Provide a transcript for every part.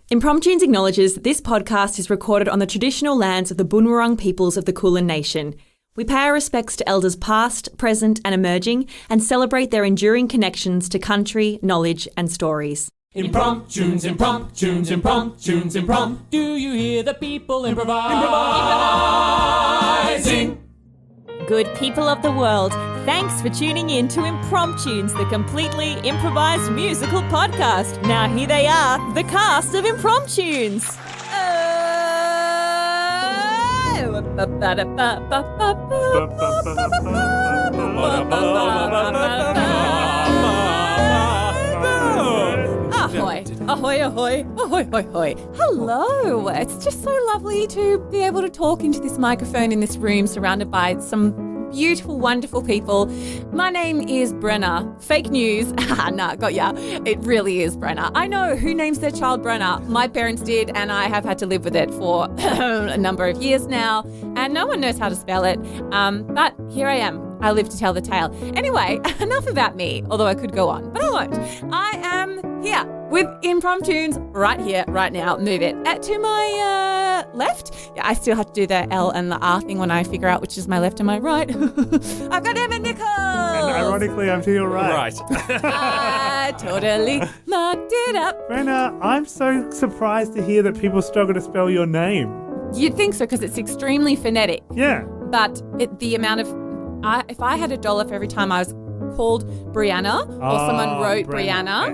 Impromptunes acknowledges that this podcast is recorded on the traditional lands of the Bunurong peoples of the Kulin Nation. We pay our respects to elders past, present and emerging and celebrate their enduring connections to country, knowledge and stories. Impromptunes, impromptunes, impromptunes, impromptu. Do you hear the people improvising? Good people of the world, thanks for tuning in to Impromptunes, the completely improvised musical podcast. Now here they are, the cast of Impromptunes. Ahoy, ahoy, ahoy, ahoy, ahoy, ahoy. Hello. It's just so lovely to be able to talk into this microphone in this room surrounded by some beautiful, wonderful people. My name is Brenna. Fake news. Nah, got ya. It really is Brenna. I know who names their child Brenna. My parents did, and I have had to live with it for a number of years now, and no one knows how to spell it. But here I am. I live to tell the tale. Anyway, enough about me, although I could go on, but I won't. I am here with Impromptunes right here, right now. Move it. To my left. Yeah, I still have to do the L and the R thing when I figure out which is my left and my right. I've got Emmet Nichols. And ironically, I'm to your right. I totally marked it up. Brenna, I'm so surprised to hear that people struggle to spell your name. You'd think so because it's extremely phonetic. Yeah. But the amount of... if I had $1 for every time I was called Brianna or someone wrote Brianna.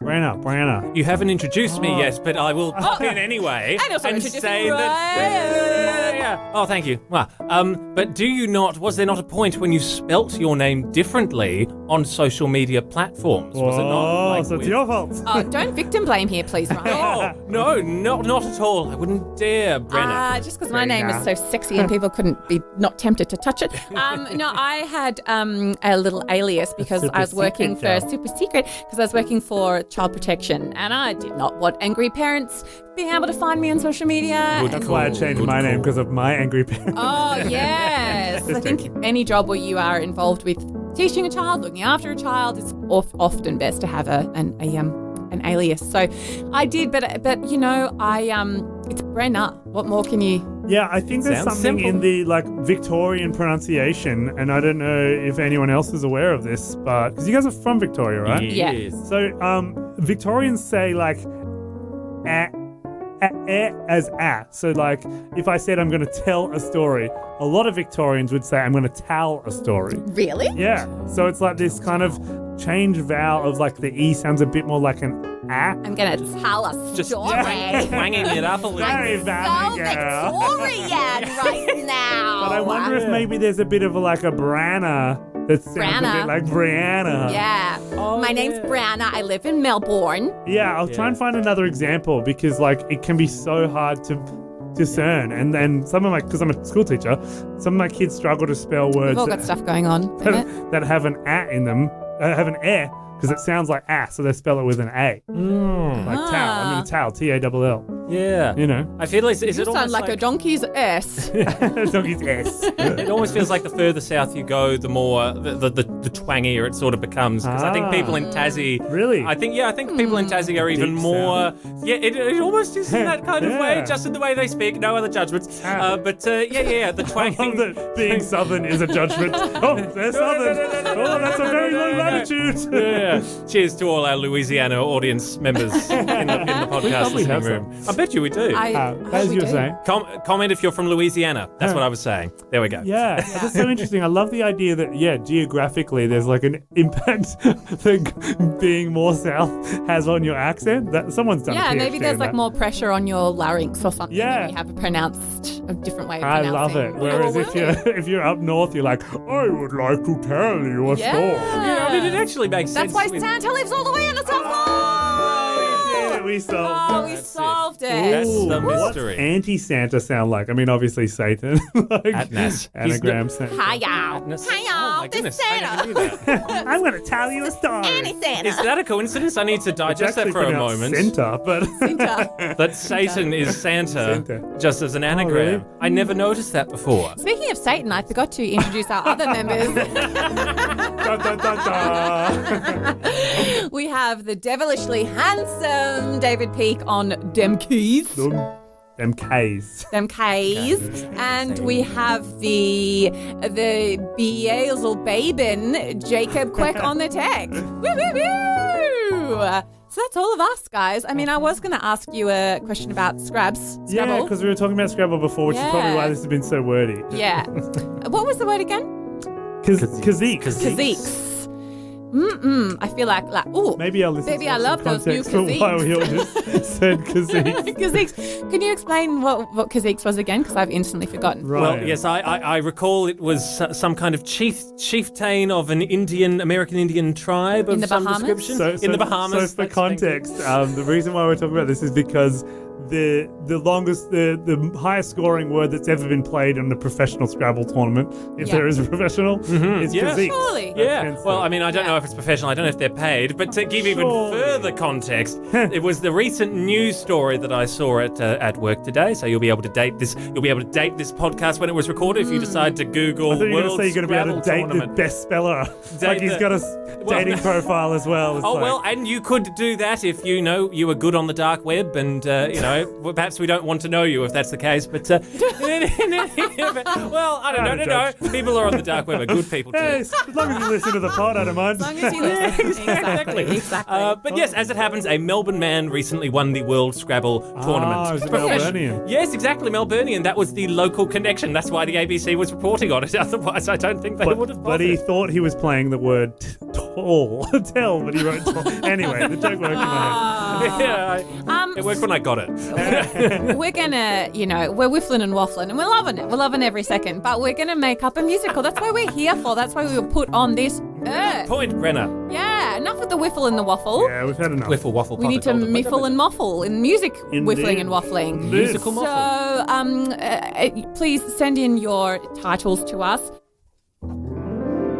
Brenna. You haven't introduced me yet, but I will pop in anyway and also say that. Yeah. Oh, thank you. Well, but do you not? Was there not a point when you spelt your name differently on social media platforms? Was it not? So it's your fault. Oh, don't victim blame here, please, Ryan. No, not at all. I wouldn't dare, Brenna. Just because my name is so sexy and people couldn't be not tempted to touch it. No, I had a little alias because I was working for super secret because I was working for Child Protection, and I did not want angry parents being able to find me on social media. That's why I changed my name, because of my angry parents. Oh, yes. I think any job where you are involved with teaching a child, looking after a child, it's often best to have an alias. So I did, but you know, it's Brenna. What more can you? Yeah, I think there's something in the Victorian pronunciation, and I don't know if anyone else is aware of this, but because you guys are from Victoria, right? Yes. So Victorians say as So if I said I'm going to tell a story, a lot of Victorians would say I'm going to tell a story. Really? Yeah. So it's like this kind of change vowel of the E sounds a bit more like an A. I'm going to tell a story. Wanging it up a little. Very so Victorian right now. But I wonder if maybe there's a bit of a Branna that sounds a bit like Brianna. Yeah. My name's Brenna. I live in Melbourne. Yeah, I'll try and find another example because it can be so hard to discern. And then because I'm a school teacher, some of my kids struggle to spell words. We've all got stuff going on. that have an A in them, have an E, because it sounds like A, so they spell it with an A. Like towel. I mean, towel, T-A-L-L. Yeah. You know. I feel is it sound almost like a donkey's S. Donkey's S. It almost feels like the further south you go, the more the twangier it sort of becomes. Because I think people in Tassie... Really? I think people in Tassie are even more... Yeah, it almost is in that kind of way, just in the way they speak. No other judgments. But the twanging... that being southern is a judgment. Oh, they're southern. That's a very low latitude. Yeah. Cheers to all our Louisiana audience members in the podcast listening room. I bet you we do. As you were saying. Comment if you're from Louisiana. That's what I was saying. There we go. Yeah, that's so interesting. I love the idea that, geographically there's an impact that being more south has on your accent. That someone's done. Yeah, maybe there's more pressure on your larynx or something. Yeah. When you have a different way of I pronouncing. love it. Whereas if you're up north, you're like, I would like to tell you a story. Yeah, I mean, it actually makes sense. That's why Santa lives all the way in the South Pole. We solved it. We solved it. That's the mystery. What's anti-Santa sound like? I mean, obviously Satan. Atnas. Anagram Santa. Hi, y'all. Oh, This is I never knew Santa. that. I'm going to tell you a story. Anti-Santa. Is that a coincidence? I need to digest that for a moment. Santa, but That Satan is Santa, just as an anagram. Really? I never noticed that before. Speaking of Satan, I forgot to introduce our other members. da, da, da, da. We have the devilishly handsome David Peake on Dem Keys. Them K's. Them K's. And we have the Beazel Babin, Jacob Queck on the tech. Woo, woo, woo! So that's all of us, guys. I mean, I was going to ask you a question about Scrabble. Yeah, because we were talking about Scrabble before, which is probably why this has been so wordy. Yeah. What was the word again? Kazeeks. I feel like ooh. Maybe I'll listen Baby, to I love those new context for why we all just said Kazeeks. Kazeeks. Can you explain what Kazeeks was again? Because I've instantly forgotten. Right. Well, yes, I recall it was some kind of chieftain of an American Indian tribe of In the some Bahamas? description. In the Bahamas. So for context, the reason why we're talking about this is because the highest scoring word that's ever been played in a professional Scrabble tournament, if there is a professional, is Yeah. Kazeeks. Surely. Yeah, well, I mean, I don't know if it's professional. I don't know if they're paid, but to give even further context, it was the recent news story that I saw at work today. So you'll be able to date this. You'll be able to date this podcast when it was recorded if you decide to Google I thought you were going World to say you're going to be able to Scrabble date Tournament. the best speller. Like he's got a dating profile as well. It's Oh, like, well, and you could do that if you were good on the dark web, and well, perhaps we don't want to know you if that's the case. But well, I don't know. No. People are on the dark web are good people too. Yes, as long as you listen to the pod, I don't mind. As long as you listen. Exactly. But yes, as it happens, a Melbourne man recently won the World Scrabble tournament. Oh, he's a Melburnian. Yes, exactly, Melburnian. That was the local connection. That's why the ABC was reporting on it. Otherwise, I don't think they would have bothered. But he thought he was playing the word tall, tell, but he wrote tall. Anyway, the joke worked in my head. Yeah, it worked when I got it. We're gonna, we're whiffling and waffling and we're loving it. We're loving every second, but we're gonna make up a musical. That's what we're here for. That's why we were put on this earth. Point, Brenna. Yeah, enough with the whiffle and the waffle. Yeah, we've had enough. Whiffle, waffle, We need to miffle and muffle in music, Indeed. whiffling and waffling. Musical So, muffle. please send in your titles to us.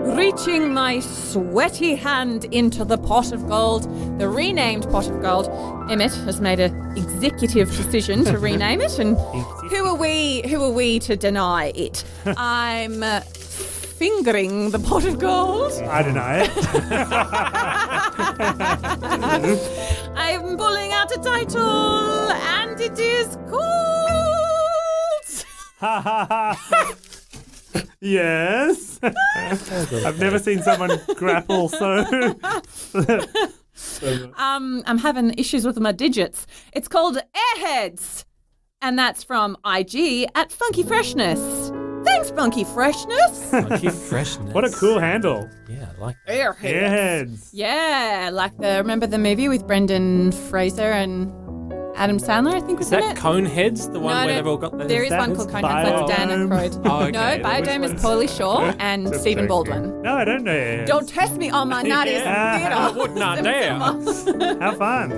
Reaching my sweaty hand into the pot of gold, the renamed pot of gold. Emmet has made an executive decision to rename it, and who are we to deny it? I'm fingering the pot of gold. I deny it. I'm pulling out a title, and it is called... Yes. I've never seen someone grapple so. I'm having issues with my digits. It's called Airheads, and that's from IG at Funky Freshness. Thanks, Funky Freshness. Funky freshness. What a cool handle. Yeah, I like that. Airheads. Airheads. Yeah, like remember the movie with Brendan Fraser and Adam Sandler, I think was Is in that it? Coneheads, the one where they've all got the... There is one called Coneheads, that's Dan Aykroyd. Oh, okay. No, Biodome is Pauly Shore and Just Stephen joking. Baldwin. No, I don't know Airheads. Don't test me on my naughty I would not dare. Have fun.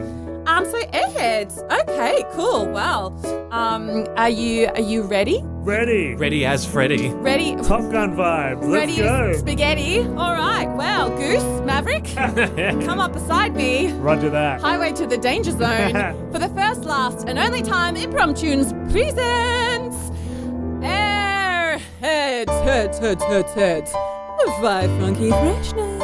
So Airheads. Okay, cool. Well, are you ready? Ready. Ready as Freddy. Ready? Top Gun vibes. Let's Ready go. as spaghetti? All right. Well, Goose, Maverick, come up beside me. Roger that. Highway to the danger zone for the first, last, and only time Impromptunes presents Airheads, heads by Funky Freshness.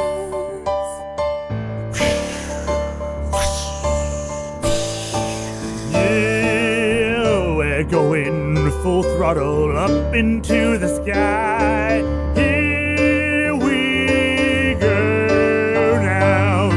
Yeah, we're going full throttle up into the sky. Here we go now.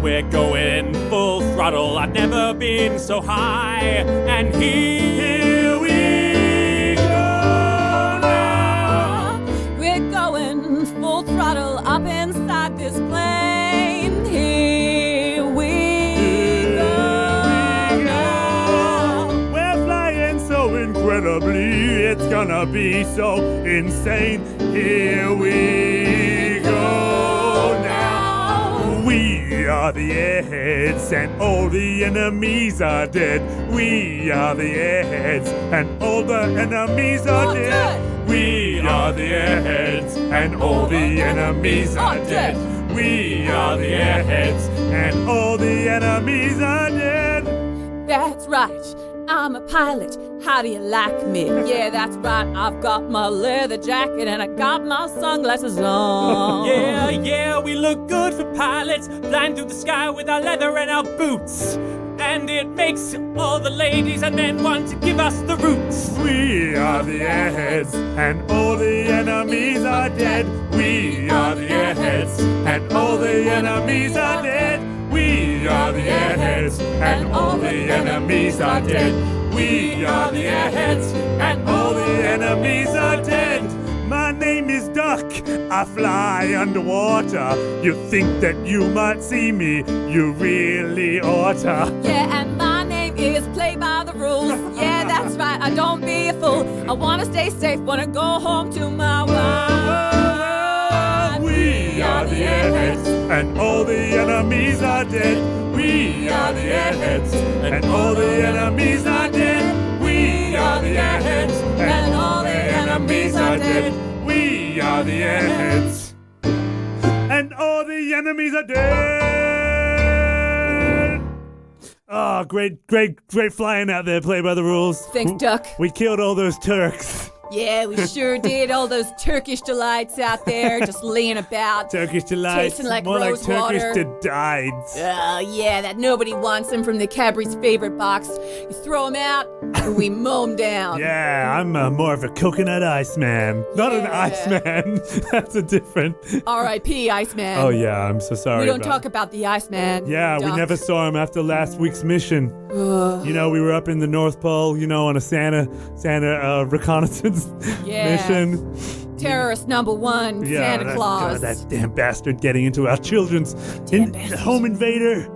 We're going full throttle. I've never been so high. And here we go now. We're going full throttle up inside this plane. Here we go now. We're flying so incredibly, it's gonna be so insane. Here we go now. We are the Airheads and all the enemies are dead. We are the Airheads and all the enemies are dead. We are the Airheads and all the enemies are dead. We are the Airheads and all the enemies are dead. That's right. I'm a pilot. How do you like me? Yeah, that's right. I've got my leather jacket and I got my sunglasses on. Yeah, we look good for pilots. Flying through the sky with our leather and our boots. and it makes all the ladies and men want to give us the roots. We are the Airheads, and all the enemies are dead. We are the Airheads, and all the enemies are dead. We are the Airheads, and all the enemies are dead. We are the Airheads, and all the enemies are dead. My name is Duck. I fly underwater. You think that you might see me? You really oughta. Yeah, and my name is Play by the Rules. Yeah, that's right. I don't be a fool. I wanna stay safe. Wanna go home to my wife. We are the Airheads, and all the enemies are dead. We are the Airheads, and all the enemies are dead. We are the Airheads, and all the enemies are dead. We are the Airheads, and all the enemies are dead. Oh, great flying out there, Play by the Rules. Thanks, Duck. We killed all those Turks. Yeah, we sure did. All those Turkish delights out there just laying about. Turkish delights, Tasting like more like rose Turkish water. delights. Oh, yeah, that nobody wants them from the Cadbury's favorite box. You throw them out, and we mow them down. Yeah, I'm more of a coconut ice man. Not an Yeah. ice man. That's a different. R.I.P. Iceman. Oh, yeah, I'm so sorry. We don't about talk about the Iceman. Yeah, we Duck. never saw him after last week's mission. You know, we were up in the North Pole, on a Santa reconnaissance mission. Terrorist number one, Santa Claus. that damn bastard getting into our children's bastards. home invader.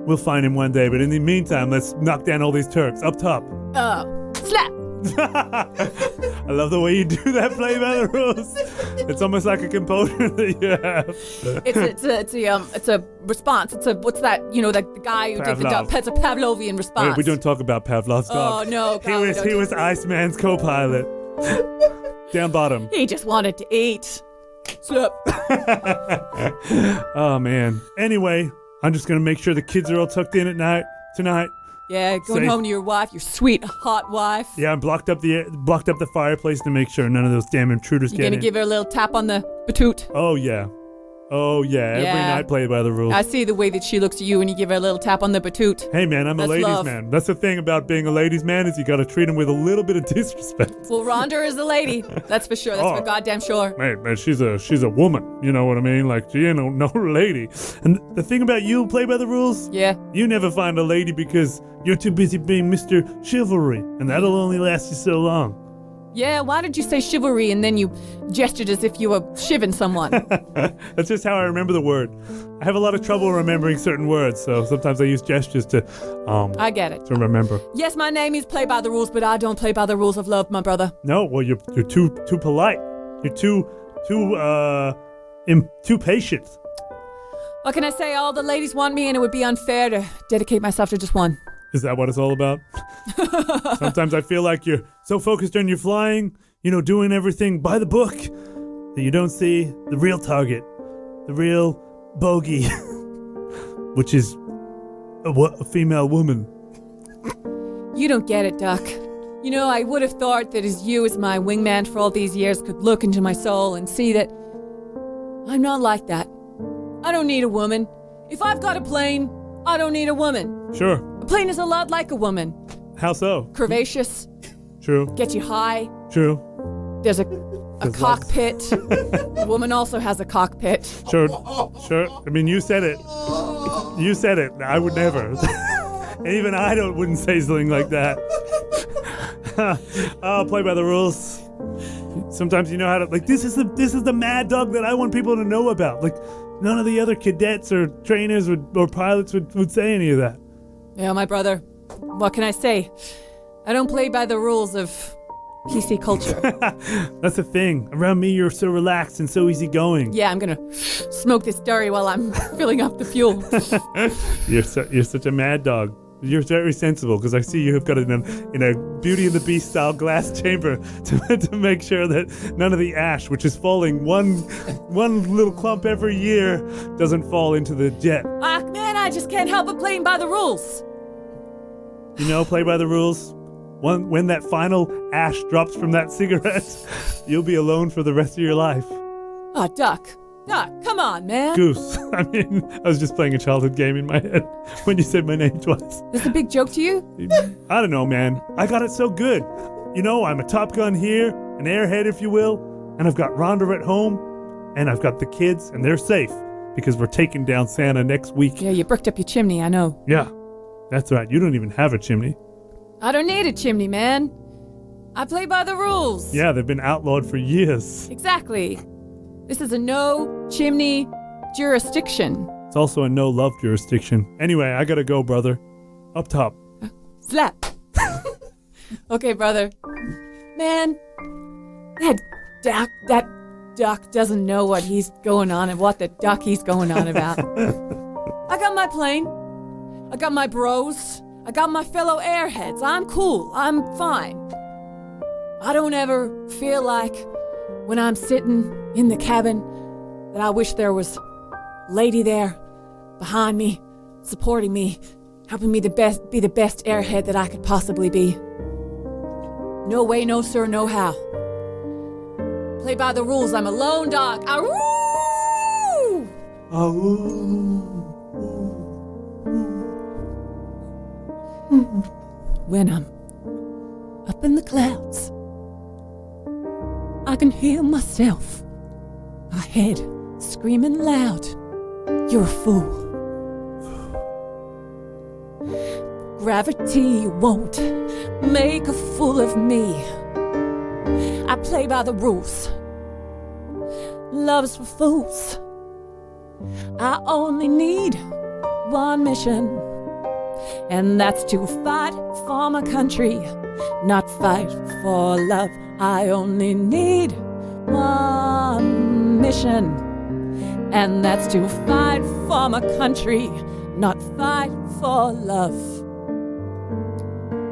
We'll find him one day, but in the meantime, let's knock down all these Turks up top. Oh, slap. I love the way you do that, Play by the Rules. It's almost like a composure that you have. It's a response. What's that? The guy who did the Pavlov. dog. It's a Pavlovian response. We don't talk about Pavlov's dog. Oh no, God, we don't He do was that. Iceman's co-pilot. Down bottom. He just wanted to eat. Slap. Oh man. Anyway, I'm just gonna make sure the kids are all tucked in at night tonight. Yeah, going Safe. home to your wife, your sweet hot wife. Yeah, I blocked up the fireplace to make sure none of those damn intruders You're get gonna in. give her a little tap on the batoot. Oh yeah. Every Yeah. night Play by the Rules. I see the way that she looks at you when you give her a little tap on the batoot. Hey man, I'm a That's ladies love. man. That's the thing about being a ladies man is you gotta treat them with a little bit of disrespect. Well, Rhonda is a lady. That's for sure. That's Oh. for goddamn sure. Man, she's a woman. You know what I mean? Like she ain't no lady. And the thing about you, Play by the Rules, Yeah. you never find a lady because you're too busy being Mr. Chivalry, and that'll only last you so long. Yeah, why did you say chivalry and then you gestured as if you were shivving someone? That's just how I remember the word. I have a lot of trouble remembering certain words, so sometimes I use gestures to I get it. remember. Yes, my name is Play by the Rules, but I don't play by the rules of love, my brother. No, well you're too polite. You're too patient. What can I say? All the ladies want me, and it would be unfair to dedicate myself to just one. Is that what it's all about? Sometimes I feel like you're so focused on your flying, doing everything by the book, that you don't see the real target, the real bogey, which is a female woman. You don't get it, Duck. I would have thought that as you, as my wingman for all these years, could look into my soul and see that I'm not like that. I don't need a woman. If I've got a plane, I don't need a woman. Sure. A plane is a lot like a woman. How so? Curvaceous, True. gets you high. True. There's a There's cockpit. A woman also has a cockpit. Sure. I mean, you said it. You said it. I would never. Even I wouldn't say something like that. I'll play by the rules. Sometimes you know how to, this is the mad dog that I want people to know about. Like, none of the other cadets or trainers or pilots would say any of that. Yeah, my brother. What can I say? I don't play by the rules of PC culture. That's the thing. Around me, you're so relaxed and so easygoing. Yeah, I'm gonna smoke this durry while I'm filling up the fuel. You're such a mad dog. You're very sensible because I see you have got it in a Beauty and the Beast style glass chamber to make sure that none of the ash, which is falling one little clump every year, doesn't fall into the jet. Man, I just can't help but playing by the rules. Play by the rules. When that final ash drops from that cigarette, you'll be alone for the rest of your life. Duck. Doc, come on, man. Goose. I mean, I was just playing a childhood game in my head when you said my name twice. This a big joke to you? I don't know, man. I got it so good. You know, I'm a Top Gun here, an airhead, if you will, and I've got Rhonda at home, and I've got the kids, and they're safe because we're taking down Santa next week. Yeah, you bricked up your chimney, I know. Yeah, that's right. You don't even have a chimney. I don't need a chimney, man. I play by the rules. Yeah, they've been outlawed for years. Exactly. This is a no chimney jurisdiction. It's also a no-love jurisdiction. Anyway, I gotta go, brother. Up top. Slap. Okay, brother. Man, that duck doesn't know what he's going on and what the duck he's going on about. I got my plane. I got my bros. I got my fellow airheads. I'm cool. I'm fine. I don't ever feel like when I'm sitting in the cabin that I wish there was a lady there behind me, supporting me, helping me be the best airhead that I could possibly be. No way, no sir, no how. Play by the rules. I'm a lone dog. Aroo! When I'm up in the clouds, I can hear myself ahead screaming loud, "You're a fool." Gravity won't make a fool of me. I play by the rules. Love's for fools. I only need one mission, and that's to fight for my country, not fight for love. I only need one mission, and that's to fight for my country, not fight for love.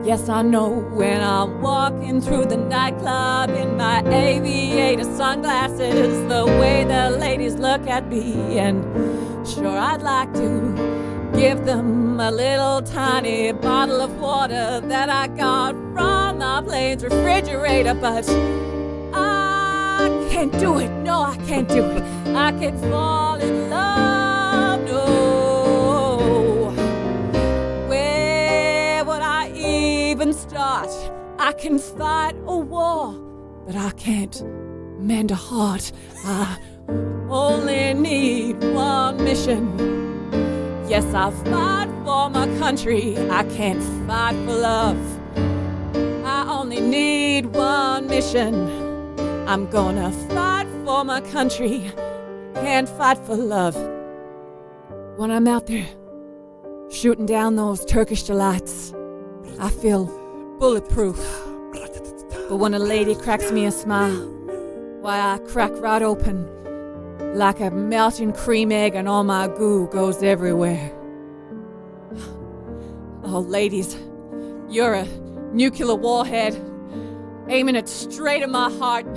Yes, I know when I'm walking through the nightclub in my aviator sunglasses, the way the ladies look at me, and sure I'd like to give them a little tiny bottle of water that I got from my plane's refrigerator, but I can't do it. No, I can't do it. I can't fall in love, no. Where would I even start? I can fight a war, but I can't mend a heart. I only need one mission. Yes, I'll fight for my country. I can't fight for love. I only need one mission. I'm gonna fight for my country. Can't fight for love. When I'm out there shooting down those Turkish delights, I feel bulletproof. But when a lady cracks me a smile, why, I crack right open like a melting cream egg, and all my goo goes everywhere. Oh, ladies, you're a nuclear warhead aiming it straight at my heart,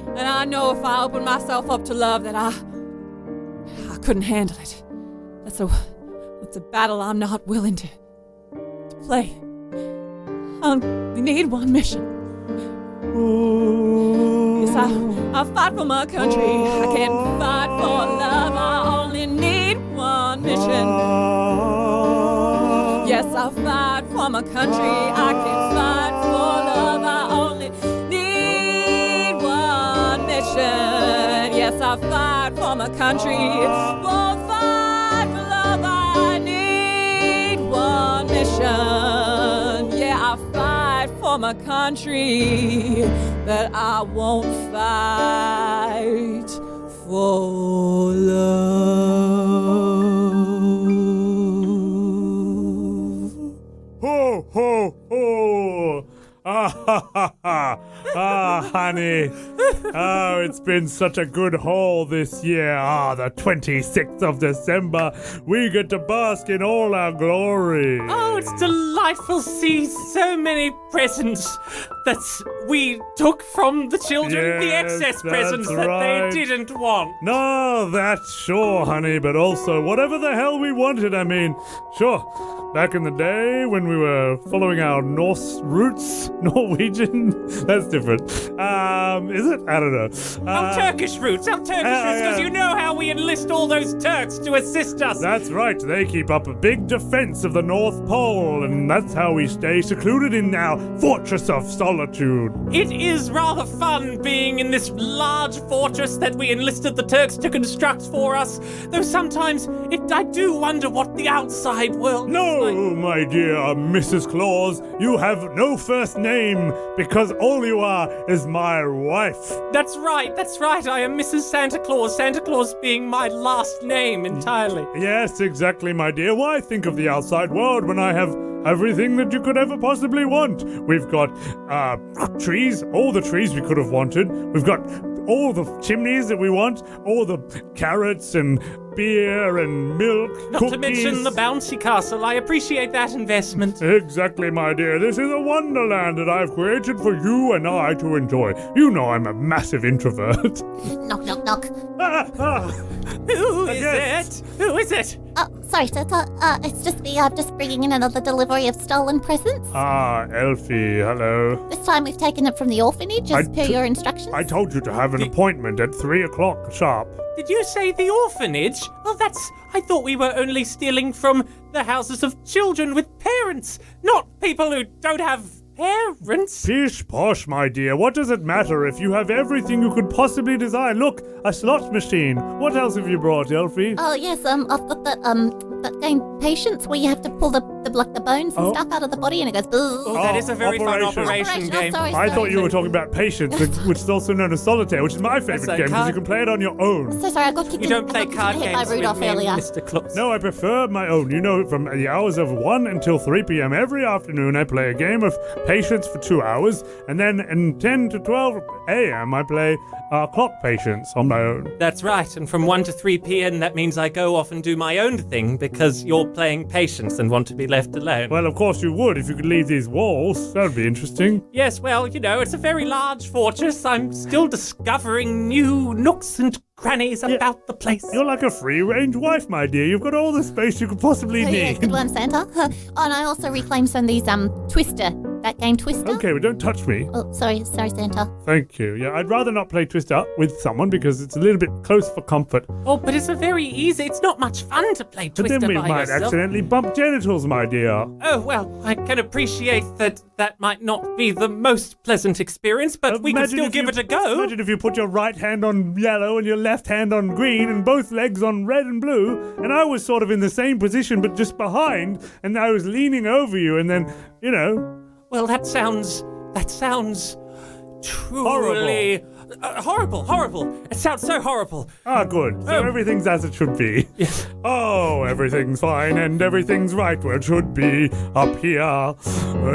and I know if I open myself up to love that I couldn't handle it. That's a battle I'm not willing to play. I need one mission. Yes, I'll fight for my country. I can't fight for love. I only need one mission. Yes, I'll fight for my country. I can't fight for love. I only need one mission. Yes, I'll fight for my country. Won't fight for love. I need one mission. Yeah, I'll fight for my country, but I won't fight for love. Ho, ho, ho! Ah, ha, ha, ha! Ah, honey. Oh, it's been such a good haul this year. Ah, the 26th of December. We get to bask in all our glory. Oh, it's delightful to see so many presents. That's we took from the children the Yes, excess that's presents that right. they didn't want. No, that's sure, honey, but also whatever the hell we wanted. I mean, sure. Back in the day when we were following our Norse roots, Norwegian, that's different. Is it? I don't know. Our Turkish roots, because you know how we enlist all those Turks to assist us. That's right. They keep up a big defense of the North Pole, and that's how we stay secluded in our fortress of solitude. It is rather fun being in this large fortress that we enlisted the Turks to construct for us, though sometimes I do wonder what the outside world No, is like. my dear Mrs. Claus, you have no first name because all you are is my wife. That's right, I am Mrs. Santa Claus, Santa Claus being my last name entirely. Yes, exactly, my dear. Why think of the outside world when I have everything that you could ever possibly want? We've got trees, all the trees we could have wanted. We've got all the chimneys that we want, all the carrots and beer and milk, Not cookies. to mention the bouncy castle. I appreciate that investment. Exactly, my dear. This is a wonderland that I've created for you and I to enjoy. You know I'm a massive introvert. Knock, knock, knock. Who is Yes. it? Who is it? Oh, sorry, Santa. It's just me. I'm just bringing in another delivery of stolen presents. Elfie, hello. This time we've taken it from the orphanage as per your instructions. I told you to have an appointment at 3 o'clock sharp. Did you say the orphanage? Well, I thought we were only stealing from the houses of children with parents, not people who don't have parents. Pish posh, my dear. What does it matter if you have everything you could possibly desire? Look, a slot machine. What else have you brought, Elfie? Oh, yes, I've got that game Patience where you have to pull the bones and stuff out of the body and it goes... Oh, that is a very fun operation game. Sorry, I thought you were talking about Patience, which is also known as Solitaire, which is my favorite That's a game because you card- can play it on your own. So sorry, I got kicked You don't play card hit games by with Rudolph me, earlier. Mr. Claus. No, I prefer my own. You know, from the hours of 1 until 3 p.m. every afternoon, I play a game of Patience for 2 hours, and then in 10 to 12 a.m., I play Clock Patience on my own. That's right, and from 1 to 3 p.m. that means I go off and do my own thing because you're playing Patience and want to be left alone. Well, of course you would if you could leave these walls. That would be interesting. Yes, well, you know, it's a very large fortress. I'm still discovering new nooks and crannies about the place. You're like a free-range wife, my dear. You've got all the space you could possibly Yeah, need. good one, Santa. Oh, and I also reclaimed some of these Twister, that game Twister. Okay, but don't touch me. Oh, sorry, Santa. Thank you. Yeah, I'd rather not play Twister with someone because it's a little bit close for comfort. Oh, but it's it's not much fun to play But Twister then we by might yourself. accidentally bump genitals, my dear. Oh, well, I can appreciate that might not be the most pleasant experience, but we can Imagine still if give you- it a go. Imagine if you put your right hand on yellow and your left hand on green and both legs on red and blue, and I was sort of in the same position but just behind, and I was leaning over you, and then, you know... Well, that sounds truly horrible. It sounds so horrible. Ah, good. So everything's as it should be. Yes. Oh, everything's fine and everything's right where it should be. Up here.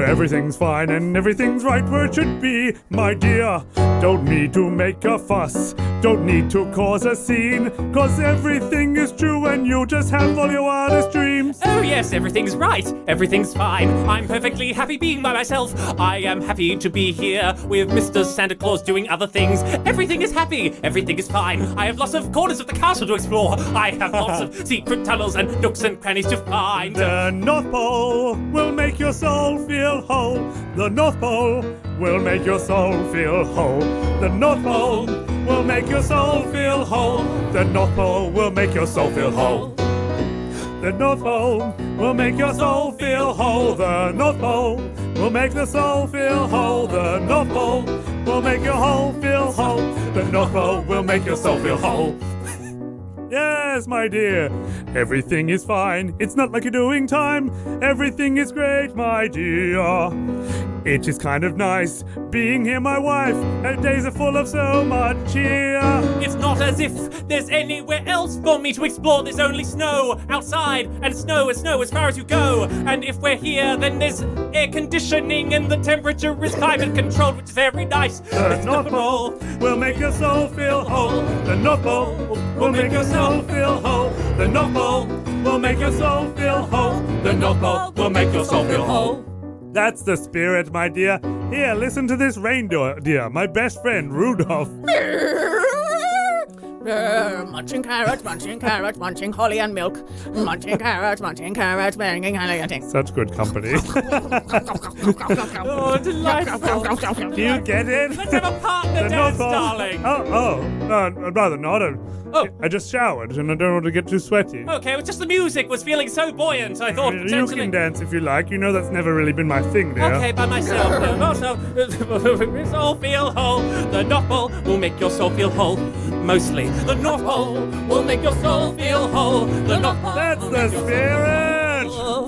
Everything's fine and everything's right where it should be. My dear, don't need to make a fuss. Don't need to cause a scene. 'Cause everything is true and you just have all your wildest dreams. Oh, yes, everything's right. Everything's fine. I'm perfectly happy being by myself. I am happy to be here with Mr. Santa Claus doing other things. Everything is happy. Everything is fine. I have lots of corners of the castle to explore. I have lots of secret tunnels and nooks and crannies to find. The North Pole will make your soul feel whole. The North Pole will make your soul feel whole. The North Pole will make your soul feel whole. The North Pole will make your soul feel whole. The North Pole will make your soul feel whole. The North Pole will make the soul feel whole. The North Pole will make your whole feel whole. The North Pole will make your soul feel whole. Yes, my dear. Everything is fine. It's not like you're doing time. Everything is great, my dear. It is kind of nice being here, my wife. Our days are full of so much cheer. It's not as if there's anywhere else for me to explore. There's only snow outside and snow as far as you go. And if we're here, then there's air conditioning and the temperature is climate controlled, which is very nice. The North Pole will make your soul feel whole. The North Pole will make your soul feel whole. The North Pole will make your soul feel whole. The North Pole will make your soul feel whole. That's the spirit, my dear. Here, listen to this reindeer, dear. My best friend, Rudolph. Munching carrots, munching holly and milk. Munching carrots, banging holly and milk. Such good company. Oh, delightful. Do you get it? Let's have a partner The dance, North Pole. darling. I'd rather not. I just showered and I don't want to get too sweaty. Okay, it was just the music was feeling so buoyant, I thought You potentially... can dance if you like. You know that's never really been my thing, dear. Okay, by myself. Also, your soul feel whole. The North Pole will make your soul feel whole. Mostly. The North Pole will make your soul feel whole. The North Pole. That's the spirit.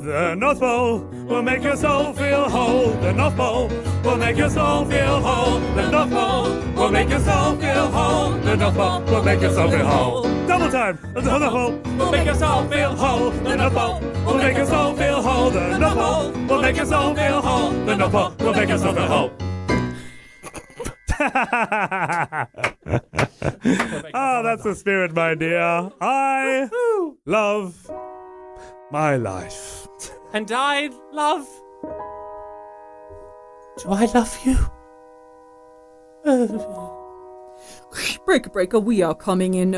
The North Pole will make your soul feel whole. The North Pole will make your soul feel whole. The North Pole will make your soul feel whole. The North Pole will make your soul feel whole. Double time. The North Pole will make your soul feel whole. The North Pole will make your soul feel whole. The North Pole will make your soul feel whole. The North Pole will make your soul feel whole. Oh, that's the spirit, my dear. I love my life. And I love... Do I love you? Breaker, we are coming in,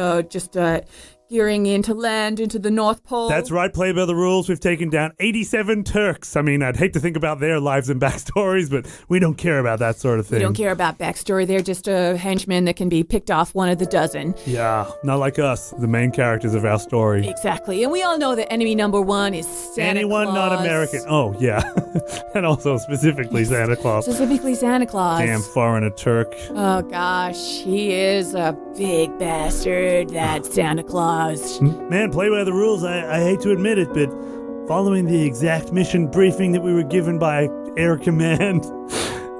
gearing in to land into the North Pole. That's right, play by the rules. We've taken down 87 Turks. I mean, I'd hate to think about their lives and backstories, but we don't care about that sort of thing. We don't care about backstory. They're just a henchman that can be picked off one of the dozen. Yeah, not like us, the main characters of our story. Exactly. And we all know that enemy number one is Santa Anyone Claus. not American. Oh, yeah. And also specifically Santa Claus. Specifically Santa Claus. Damn foreigner Turk. Oh, gosh. He is a big bastard, that Santa Claus. Man, play by the rules. I hate to admit it, but following the exact mission briefing that we were given by Air Command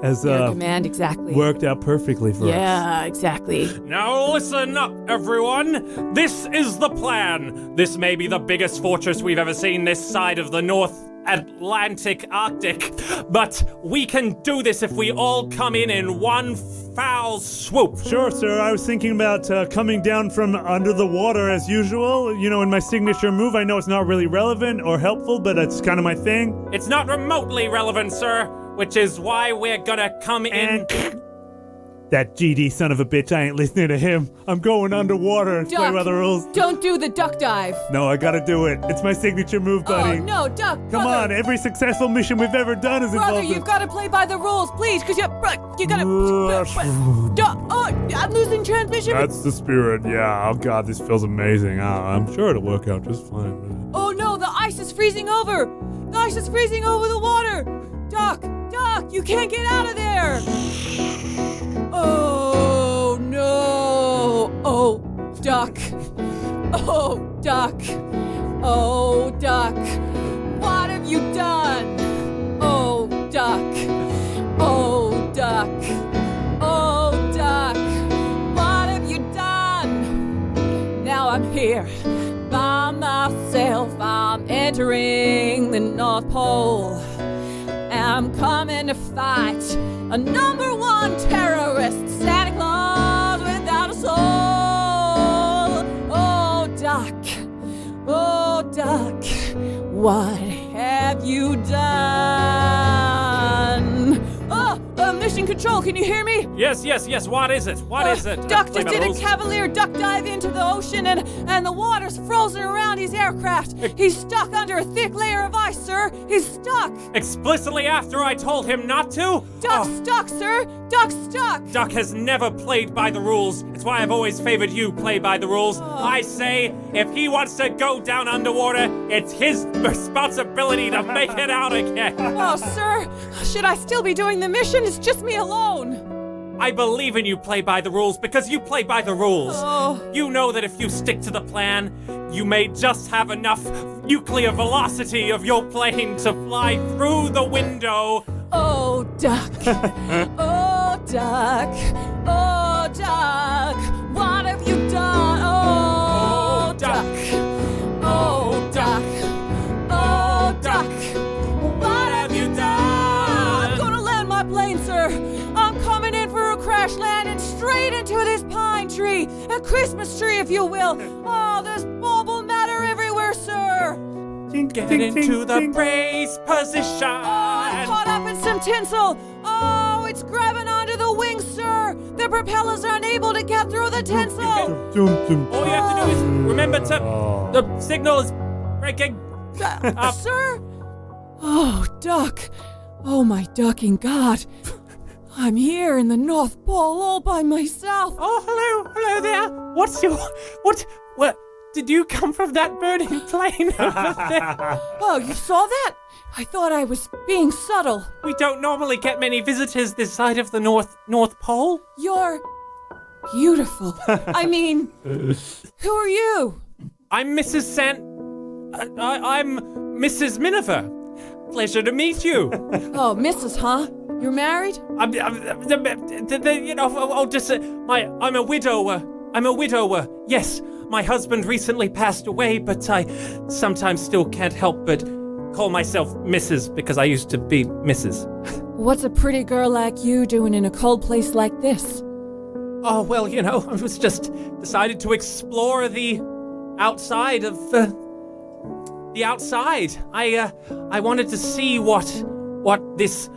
has Air Command, exactly. worked out perfectly for us. Yeah, exactly. Now listen up, everyone. This is the plan. This may be the biggest fortress we've ever seen this side of the North Atlantic Arctic, but we can do this if we all come in one foul swoop. Sure, sir. I was thinking about coming down from under the water as usual. You know, in my signature move. I know it's not really relevant or helpful, but it's kind of my thing. It's not remotely relevant, sir, which is why we're gonna come in... That GD son of a bitch, I ain't listening to him. I'm going underwater. Duck, play by the rules. Don't do the duck dive. No, I gotta do it. It's my signature move, buddy. Oh, no, Duck. Come on, every successful mission we've ever done is Brother, involved. you've got to play by the rules, please, because you gotta... I'm losing transmission. That's the spirit, yeah. Oh, God, this feels amazing. I'm sure it'll work out just fine. Oh, no, the ice is freezing over. The ice is freezing over the water. Duck, you can't get out of there. Oh, no. Oh, Duck. Oh, Duck. Oh, Duck. What have you done? Oh, Duck. Oh, Duck. Oh, Duck. What have you done? Now I'm here by myself. I'm entering the North Pole. I'm coming to fight a number one terrorist, Santa Claus without a soul. Oh, Duck, what have you done? Oh, mission control, can you hear me? Yes, what is it? What is it? Duck Play just by the did a rules. cavalier duck dive into the ocean and the water's frozen around his aircraft. He's stuck under a thick layer of ice, sir. He's stuck. Explicitly after I told him not to? Duck's stuck, sir. Duck's stuck. Duck has never played by the rules. It's why I've always favored you play by the rules. I say, if he wants to go down underwater, it's his responsibility to make it out again. Oh, sir, should I still be doing the mission? It's just me alone. I believe in you play by the rules because you play by the rules. Oh. You know that if you stick to the plan, you may just have enough nuclear velocity of your plane to fly through the window. Oh, Duck. Oh, Duck. Oh, Duck. What have you done? Oh, Duck. Oh, Duck. Oh, Duck. What have you done? I'm gonna land my plane, sir. I'm coming in for a crash landing straight into this pine tree. A Christmas tree, if you will. Oh, there's bauble matter everywhere, sir. Get into the brace position. Oh, I caught up in some tinsel. Oh, it's grabbing onto the wings, sir. The propellers are unable to get through the tinsel. All you have to do is remember to... The signal is breaking up. Sir? Oh, duck. Oh, my ducking God. I'm here in the North Pole all by myself. Oh, hello there. What? Did you come from that burning plane over there? Oh, you saw that? I thought I was being subtle. We don't normally get many visitors this side of the North Pole. You're beautiful. I mean, who are you? I'm Mrs. I'm Mrs. Miniver. Pleasure to meet you. Oh, Mrs., huh? You're married? I'm a widower. I'm a widower. Yes, my husband recently passed away, but I sometimes still can't help but call myself Mrs. because I used to be Mrs. What's a pretty girl like you doing in a cold place like this? Oh, well, I was just decided to explore the outside of the outside. I wanted to see what this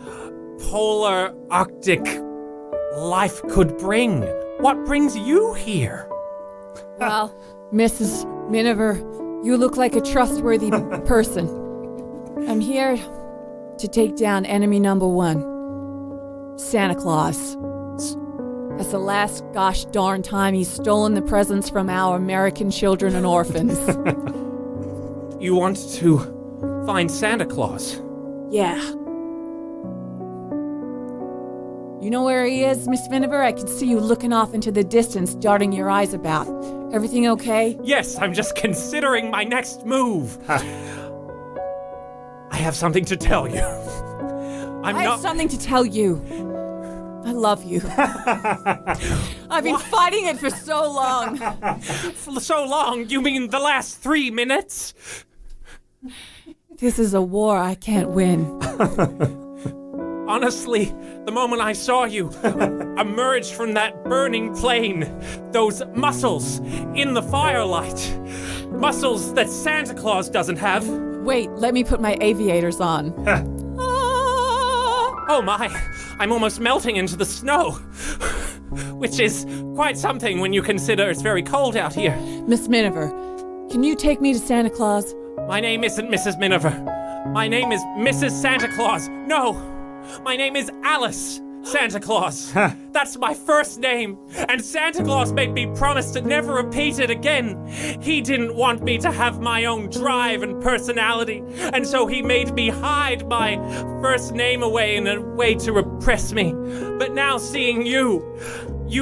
polar Arctic life could bring. What brings you here? Well, Mrs. Miniver, you look like a trustworthy person. I'm here to take down enemy number 1, Santa Claus. That's the last gosh darn time he's stolen the presents from our American children and orphans. You want to find Santa Claus? Yeah. You know where he is, Miss Miniver? I can see you looking off into the distance, darting your eyes about. Everything okay? Yes, I'm just considering my next move. I have something to tell you. I have something to tell you. I love you. I've been fighting it for so long. For so long? You mean the last 3 minutes? This is a war I can't win. Honestly, the moment I saw you emerge from that burning plane, those muscles in the firelight, muscles that Santa Claus doesn't have. Wait, let me put my aviators on. Oh my, I'm almost melting into the snow, which is quite something when you consider it's very cold out here. Miss Miniver, can you take me to Santa Claus? My name isn't Mrs. Miniver. My name is Mrs. Santa Claus. No, my name is Alice Santa Claus. That's my first name. And Santa Claus made me promise to never repeat it again. He didn't want me to have my own drive and personality. And so he made me hide my first name away in a way to repress me. But now seeing you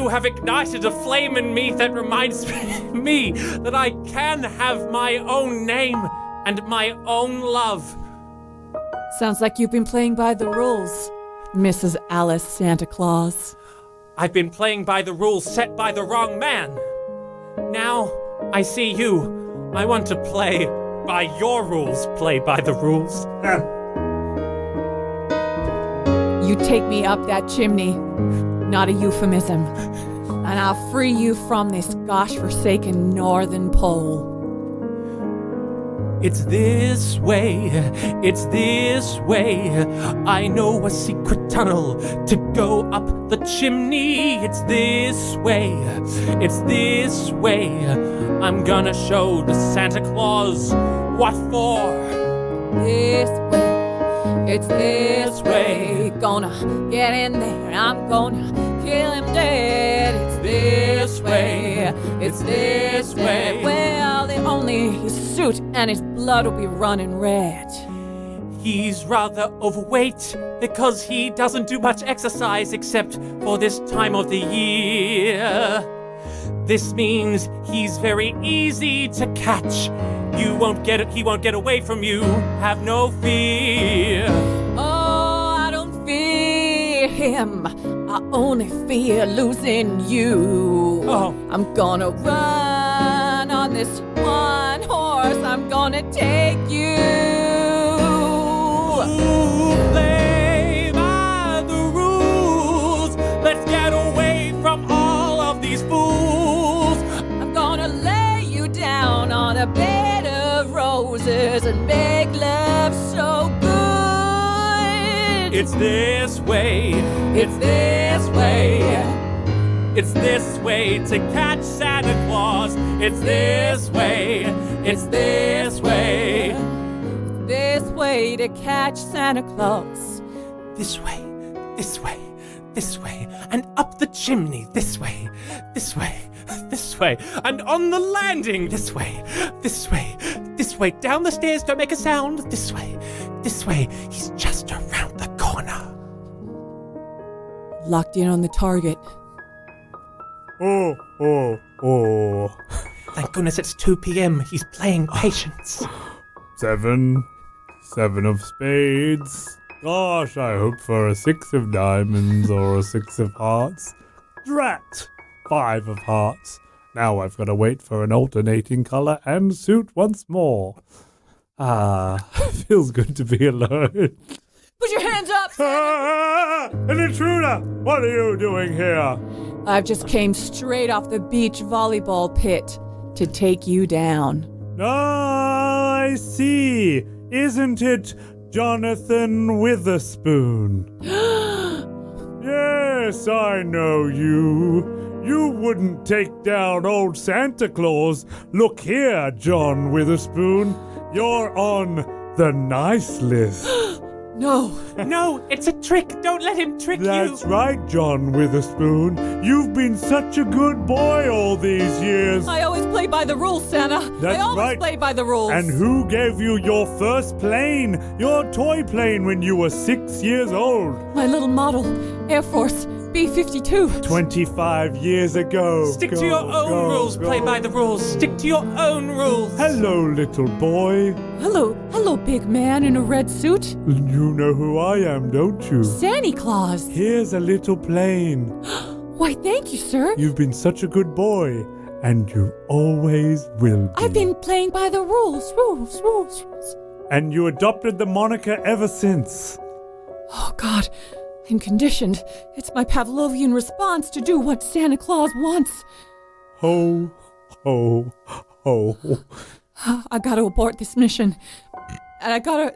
have ignited a flame in me that reminds me that I can have my own name and my own love. Sounds like you've been playing by the rules, Mrs. Alice Santa Claus. I've been playing by the rules set by the wrong man. Now I see you. I want to play by your rules. Play by the rules. You take me up that chimney, not a euphemism, and I'll free you from this gosh-forsaken northern pole. It's this way, I know a secret tunnel to go up the chimney. It's this way, I'm gonna show the Santa Claus what for. This way, it's this way. Gonna get in there, I'm gonna kill him dead. It's this way, Well, only his suit and his blood will be running red. He's rather overweight because he doesn't do much exercise except for this time of the year. This means he's very easy to catch. He won't get away from you. Have no fear. Oh, I don't fear him. I only fear losing you. Oh. I'm gonna run on this one horse. I'm gonna take you. Play by the rules. Let's get away from all of these fools. I'm gonna lay you down on a bed of roses and make love so good. It's this way. It's this way. It's this way to catch Santa Claus. It's this way. It's this way. This way to catch Santa Claus. This way. This way. This way. And up the chimney. This way. This way. This way. And on the landing. This way. This way. This way. Down the stairs. Don't make a sound. This way. This way. He's just around the corner. Locked in on the target. Oh. Thank goodness it's 2 p.m. He's playing patience. 7 of spades. Gosh, I hope for a 6 of diamonds or a 6 of hearts. Drat! 5 of hearts. Now I've got to wait for an alternating color and suit once more. Feels good to be alone. Put your hands up! An intruder! What are you doing here? I've just came straight off the beach volleyball pit to take you down. I see. Isn't it Jonathan Witherspoon? Yes, I know you. You wouldn't take down old Santa Claus. Look here, John Witherspoon. You're on the nice list. No, it's a trick. Don't let him trick you. That's right, John Witherspoon. You've been such a good boy all these years. I always play by the rules, Santa. That's I always right. play by the rules. And who gave you your first plane, your toy plane, when you were 6 years old? My little model, Air Force B-52. 25 years ago. Stick to your own rules. Play by the rules. Stick to your own rules. Hello, little boy. Hello, big man in a red suit. You know who I am, don't you? Santa Claus. Here's a little plane. Why, thank you, sir. You've been such a good boy, and you always will be. I've been playing by the rules. Rules. And you adopted the moniker ever since. Oh, God. I'm conditioned. It's my Pavlovian response to do what Santa Claus wants. Ho, ho, ho. I gotta abort this mission. And I gotta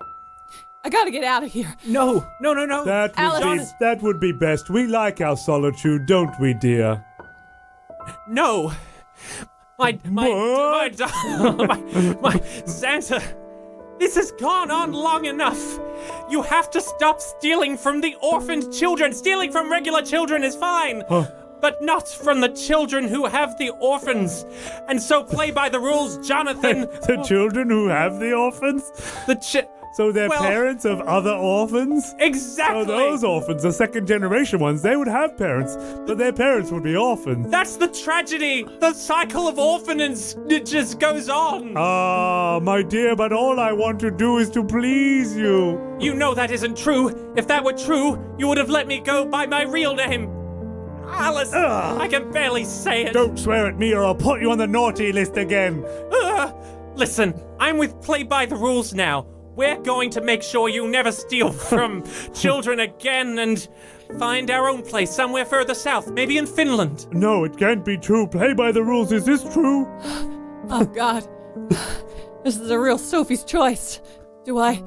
get out of here. No. That would be best. We like our solitude, don't we, dear? No. My Santa. This has gone on long enough. You have to stop stealing from the orphaned children. Stealing from regular children is fine. But not from the children who have the orphans. And so play by the rules, Jonathan. The children who have the orphans? So they're parents of other orphans? Exactly. So those orphans, the second generation ones, they would have parents, but their parents would be orphans. That's the tragedy. The cycle of orphanage, it just goes on. My dear, but all I want to do is to please you. You know that isn't true. If that were true, you would have let me go by my real name. Alice, I can barely say it. Don't swear at me or I'll put you on the naughty list again. Listen, I'm with Play by the Rules now. We're going to make sure you never steal from children again and find our own place somewhere further south, maybe in Finland. No, it can't be true. Play by the rules. Is this true? Oh, God. This is a real Sophie's choice. Do I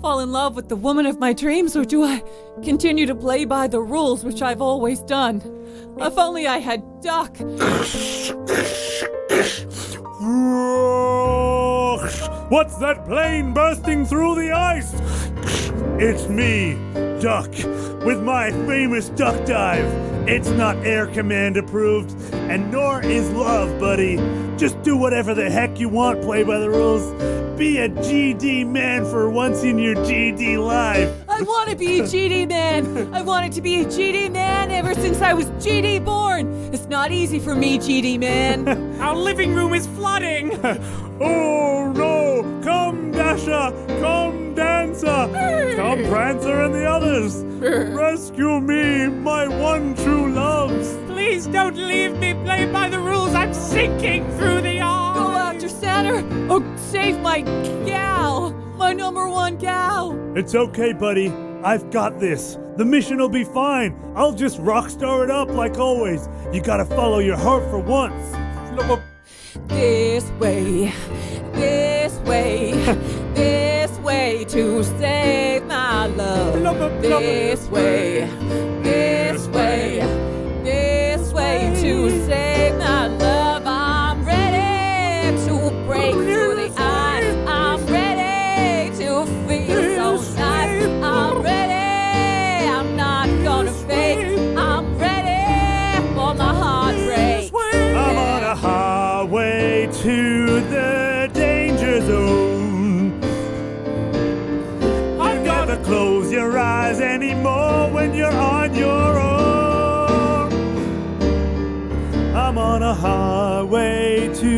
fall in love with the woman of my dreams, or do I continue to play by the rules, which I've always done? If only I had Duck. What's that plane bursting through the ice? It's me, Duck, with my famous duck dive. It's not Air Command approved, and nor is love, buddy. Just do whatever the heck you want, play by the rules. Be a GD man for once in your GD life. I want to be a GD man. I wanted to be a GD man ever since I was GD born. It's not easy for me, GD man. Our living room is flooding. Oh no! Come Dasher! Come Dancer! Come Prancer and the others! Rescue me, my one true loves! Please don't leave me. Play by the rules. I'm sinking through the ice. Go after Santa or save my gal. My number one gal. It's okay, buddy. I've got this. The mission will be fine. I'll just rockstar it up like always. You gotta follow your heart for once. This way, this way, this way to save my love. This way, this way, this way to save my love. I'm ready to break through the ice. I'm ready to feel so nice. I'm ready. I'm not gonna fake. I'm ready for my heartbreak. I'm on a highway to the danger zone. You never close your eyes anymore when you're on your own. I'm on a highway to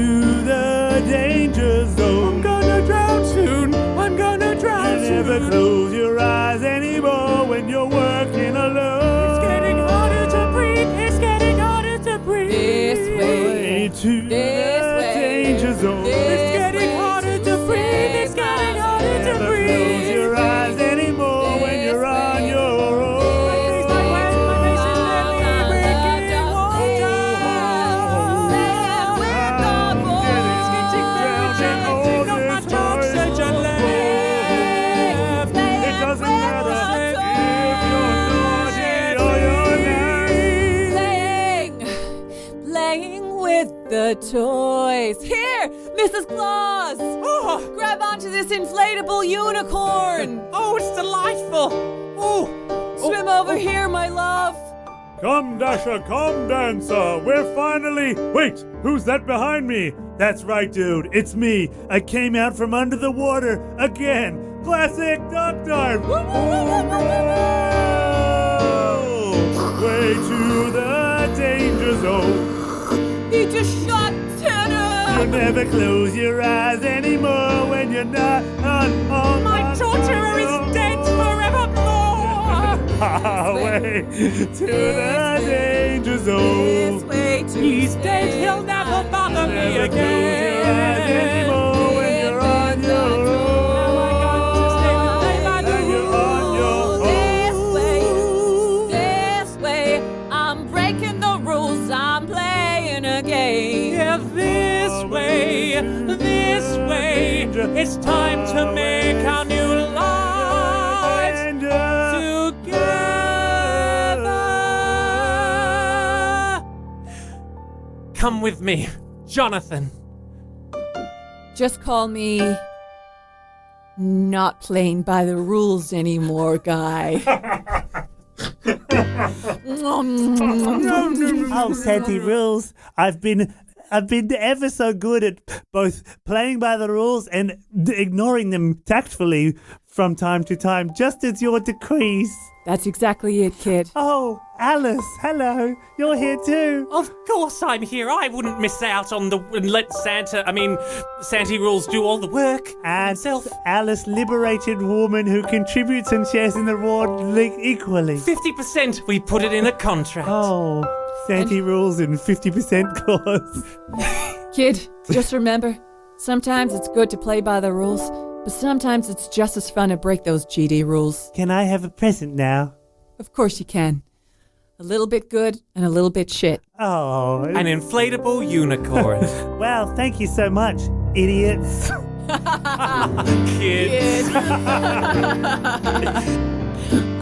the danger zone. I'm gonna drown soon. I'm gonna drown You soon. never close your eyes anymore when you're working alone. It's getting harder to breathe. It's getting harder to breathe. This way, To this the way, danger zone. this It's getting harder to breathe. It's getting harder to Never breathe. close your eyes anymore when you're on your own. It doesn't matter if you're naughty or you're nice. Playing with the toys. Here, Mrs. Claus. Grab onto this inflatable unicorn. Oh, it's delightful. Oh, Swim over here, my love. Come, Dasher, come, Dancer. We're finally... Wait, who's that behind me? That's right, dude. It's me. I came out from under the water again. Classic duck dive. Oh, no! Way to the danger zone. He just shot Santa. You never close your eyes anymore when you're not on my torturer is dead forevermore. Highway to the danger zone. This way to He's dead. He'll never bother me Never close your eyes again. anymore when you're on your own. And you're on your own. This way, I'm breaking the rules. I'm playing a game. Yeah, this way. It's time to make our new lives together. Come with me, Jonathan. Just call me not playing by the rules anymore, guy. Oh, Santy Rules. I've been ever so good at both playing by the rules and ignoring them tactfully from time to time, just as your decrees. That's exactly it, kid. Oh, Alice, hello. You're here too. Of course I'm here. I wouldn't miss out on and let Santy Rules do all the work And himself. Alice, liberated woman who contributes and shares in the reward equally. 50%, we put it in a contract. Oh, Santy Rules and 50% clause. Kid, just remember, sometimes it's good to play by the rules, but sometimes it's just as fun to break those GD rules. Can I have a present now? Of course you can. A little bit good and a little bit shit. Oh, An inflatable unicorn. well, thank you so much, idiots. Kids.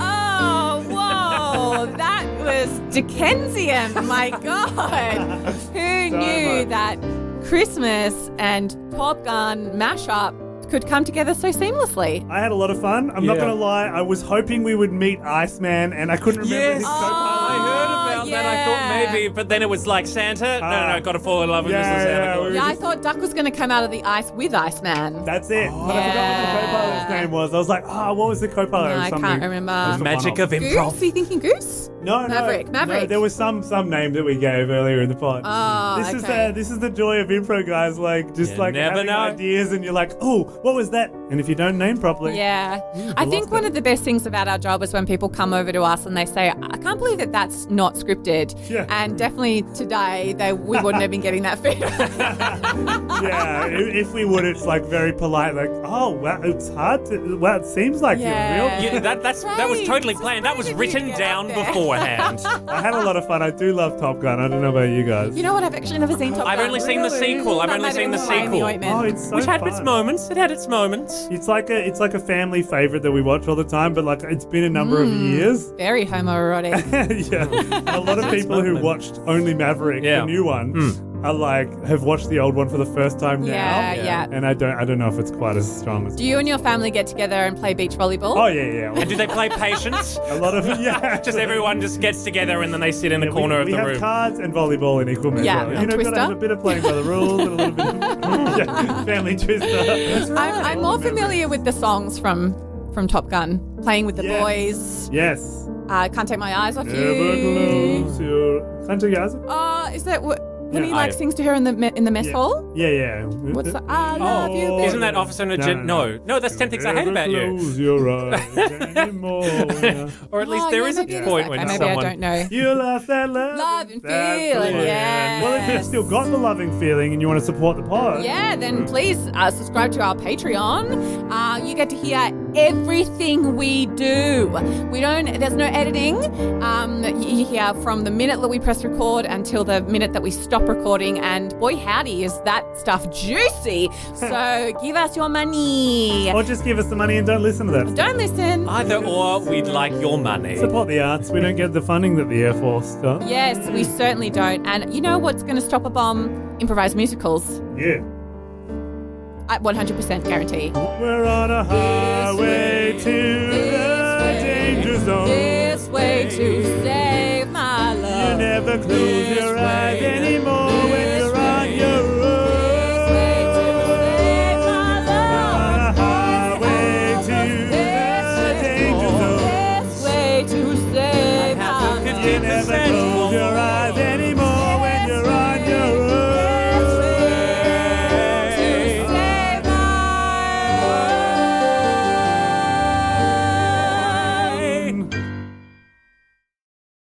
Oh, whoa, that was Dickensian, my God. Who knew much. that Christmas and Top Gun mashup could come together so seamlessly? I had a lot of fun. I'm not Yeah. going to lie. I was hoping we would meet Iceman, and I couldn't remember Yes. his I co-pilot. heard about that. I thought yeah. maybe, but then it was like Santa. No, got to fall in love with Yeah, Mr. Santa yeah, Claus. we Yeah, I just- thought Duck was going to come out of the ice with Iceman. That's it. But I forgot what Yeah. the co-pilot's name was. I was like, what was the co-pilot? No, It was I something- can't remember. it was the Magic one-off. of Goose? improv. Are you thinking Goose? No, Maverick. No, there was some name that we gave earlier in the pod. Oh, this is the joy of improv, guys. Like just You like never having know. ideas, and you're like, oh, what was that? And if you don't name properly, Yeah. I think lost one it. of the best things about our job is when people come over to us and they say, I can't believe that that's not scripted. Yeah. And definitely today, we wouldn't have been getting that feedback. yeah. If we would, it's like very polite. Like, oh, wow, it's hard to. Well, it seems like Yeah. you're real. Yeah, that was Right. totally planned. That was It's written great to get down out there. beforehand. I had a lot of fun. I do love Top Gun. I don't know about you guys. You know what? I've actually never seen Top Gun. I've only seen the sequel. I've only seen the sequel. Oh, it's so Which had fun. its moments. It had its moments. It's like a family favorite that we watch all the time, but like it's been a number of years. Very homoerotic. Yeah, and a lot of people who watched only Maverick, the new one, are like have watched the old one for the first time now. Yeah. And I don't know if it's quite as strong as. Do you and your family get together and play beach volleyball? Oh yeah. And do they play Patience? A lot of Just everyone just gets together and then they sit in a corner of the we room. have cards and volleyball in equal measure. Yeah, You know, Twister. gotta have a bit of playing by the rules and a little bit of family twister. I'm more familiar with the songs from Top Gun. Playing with the boys. Yes. Can't take my eyes off Never you. close your. Can't you guys? Is that what? When he Yeah. like sings to her in the mess hall? Yeah. What's that? I love you, baby. Isn't that Officer on a Jet? No, that's 10 Things I Hate About You. Close your eyes anymore. Or at least there is a maybe it point that when guy. Maybe someone... I don't know. You love that Love and that feeling, yes. Well, if you've still got the loving feeling and you want to support the pod, Yeah, then please subscribe to our Patreon. You get to hear everything we do. There's no editing. You hear from the minute that we press record until the minute that we stop recording, and boy howdy is that stuff juicy. So give us your money. or just give us the money and don't listen to that. Don't listen. Either or, we'd like your money. Support the arts. We don't get the funding that the Air Force does. Yes, we certainly don't. And you know what's going to stop a bomb? Improvised musicals. Yeah. I 100% guarantee. We're on a highway to the danger zone. This way to save my You love. never close your eyes anymore when you're on your own. This way to save my On a love. highway to the danger zone. This way to save my love. You never close